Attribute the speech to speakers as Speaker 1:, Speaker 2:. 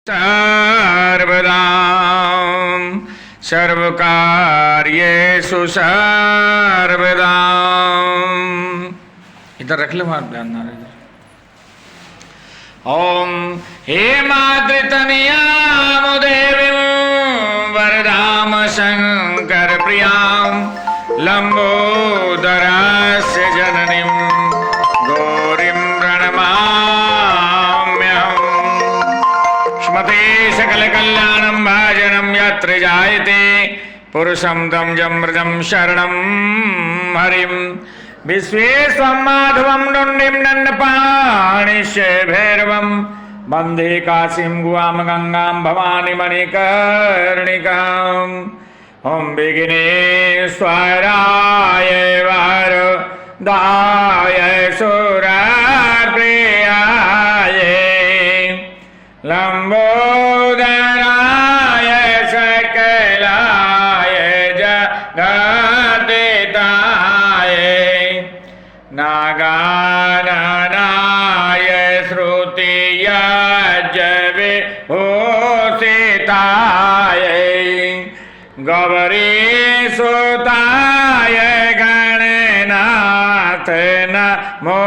Speaker 1: सर्वदा सर्वकार्येषु सर्वदा। इधर रख लो, वहां ध्यान ना रहे। ओम हेमाद्रितनयाम देवीं वरदाम शंकर प्रियां लंबोदरास्य जननीं गौरीं प्रणमाम्यहम्। श्रीमते सकल कल्याणं भाजनं यत्र जायते पुरुषं तं जमृतं शरणं हरिं। विश्वेश्वं माधवं नृण्डिं दण्डपाणिश्च भैरवं वन्दे काशीं गुहां गंगां भवानी मणिकर्णिकाम्। ओम विघ्नेश्वराय वरदाय सुरप्रियाय लंबोदराय सकलाय जगद्दिताय नागाननाय श्रुतियज्ञविभूषिताय गौरीसुताय गणनाथ नमो